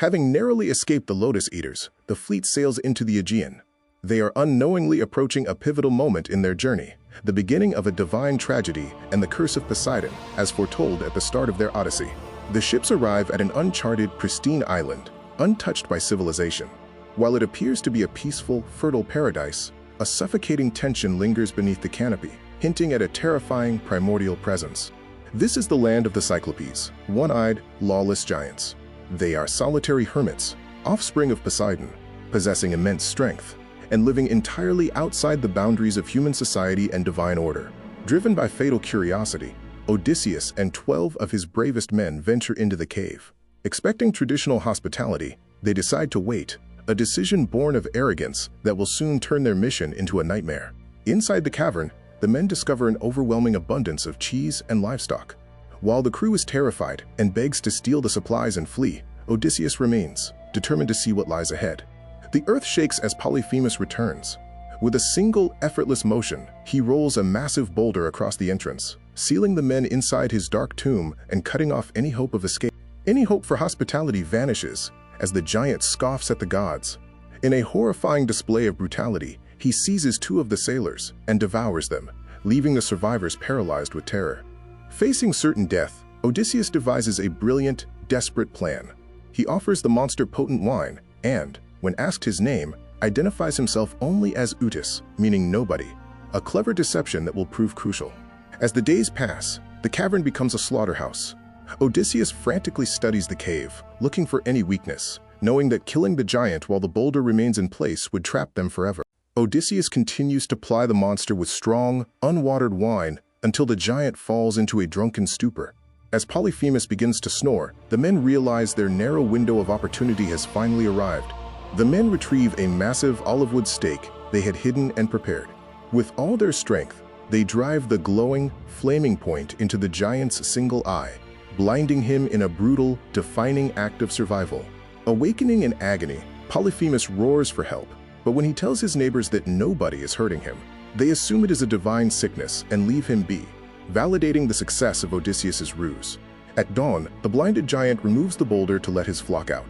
Having narrowly escaped the Lotus Eaters, the fleet sails into the Aegean. They are unknowingly approaching a pivotal moment in their journey, the beginning of a divine tragedy and the curse of Poseidon, as foretold at the start of their odyssey. The ships arrive at an uncharted, pristine island, untouched by civilization. While it appears to be a peaceful, fertile paradise, a suffocating tension lingers beneath the canopy, hinting at a terrifying, primordial presence. This is the land of the Cyclopes, one-eyed, lawless giants. They are solitary hermits, offspring of Poseidon, possessing immense strength, and living entirely outside the boundaries of human society and divine order. Driven by fatal curiosity, Odysseus and 12 of his bravest men venture into the cave. Expecting traditional hospitality, they decide to wait, a decision born of arrogance that will soon turn their mission into a nightmare. Inside the cavern, the men discover an overwhelming abundance of cheese and livestock. While the crew is terrified and begs to steal the supplies and flee, Odysseus remains, determined to see what lies ahead. The earth shakes as Polyphemus returns. With a single, effortless motion, he rolls a massive boulder across the entrance, sealing the men inside his dark tomb and cutting off any hope of escape. Any hope for hospitality vanishes as the giant scoffs at the gods. In a horrifying display of brutality, he seizes 2 of the sailors and devours them, leaving the survivors paralyzed with terror. Facing certain death, Odysseus devises a brilliant, desperate plan. He offers the monster potent wine and, when asked his name, identifies himself only as Utis, meaning nobody, a clever deception that will prove crucial. As the days pass, the cavern becomes a slaughterhouse. Odysseus frantically studies the cave, looking for any weakness, knowing that killing the giant while the boulder remains in place would trap them forever. Odysseus continues to ply the monster with strong, unwatered wine until the giant falls into a drunken stupor. As Polyphemus begins to snore, the men realize their narrow window of opportunity has finally arrived. The men retrieve a massive olive wood stake they had hidden and prepared. With all their strength, they drive the glowing, flaming point into the giant's single eye, blinding him in a brutal, defining act of survival. Awakening in agony, Polyphemus roars for help, but when he tells his neighbors that nobody is hurting him, they assume it is a divine sickness and leave him be, validating the success of Odysseus's ruse. At dawn, the blinded giant removes the boulder to let his flock out.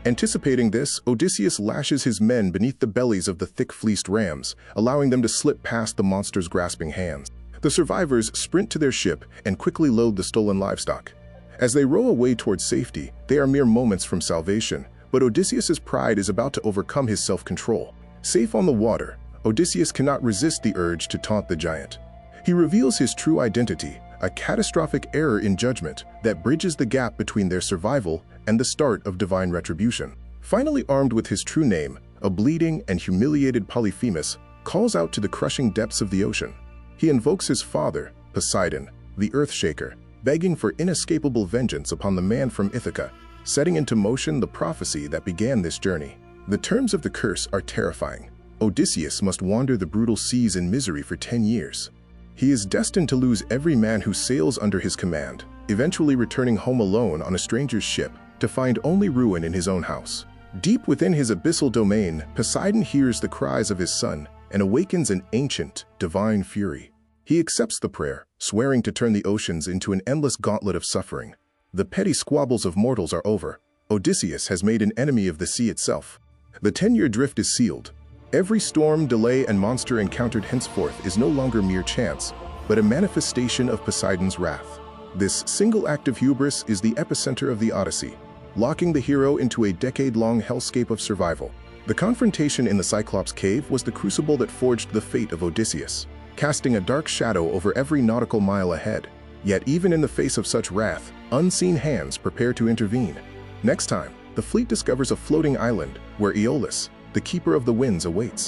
Anticipating this, Odysseus lashes his men beneath the bellies of the thick-fleeced rams, allowing them to slip past the monster's grasping hands. The survivors sprint to their ship and quickly load the stolen livestock. As they row away towards safety, they are mere moments from salvation, but Odysseus's pride is about to overcome his self-control. Safe on the water, Odysseus cannot resist the urge to taunt the giant. He reveals his true identity, a catastrophic error in judgment that bridges the gap between their survival and the start of divine retribution. Finally armed with his true name, a bleeding and humiliated Polyphemus calls out to the crushing depths of the ocean. He invokes his father, Poseidon, the Earthshaker, begging for inescapable vengeance upon the man from Ithaca, setting into motion the prophecy that began this journey. The terms of the curse are terrifying. Odysseus must wander the brutal seas in misery for 10 years. He is destined to lose every man who sails under his command, eventually returning home alone on a stranger's ship to find only ruin in his own house. Deep within his abyssal domain, Poseidon hears the cries of his son and awakens an ancient, divine fury. He accepts the prayer, swearing to turn the oceans into an endless gauntlet of suffering. The petty squabbles of mortals are over. Odysseus has made an enemy of the sea itself. The 10-year drift is sealed. Every storm, delay, and monster encountered henceforth is no longer mere chance, but a manifestation of Poseidon's wrath. This single act of hubris is the epicenter of the Odyssey, locking the hero into a decade-long hellscape of survival. The confrontation in the Cyclops cave was the crucible that forged the fate of Odysseus, casting a dark shadow over every nautical mile ahead. Yet even in the face of such wrath, unseen hands prepare to intervene. Next time, the fleet discovers a floating island where Aeolus, the keeper of the winds, awaits.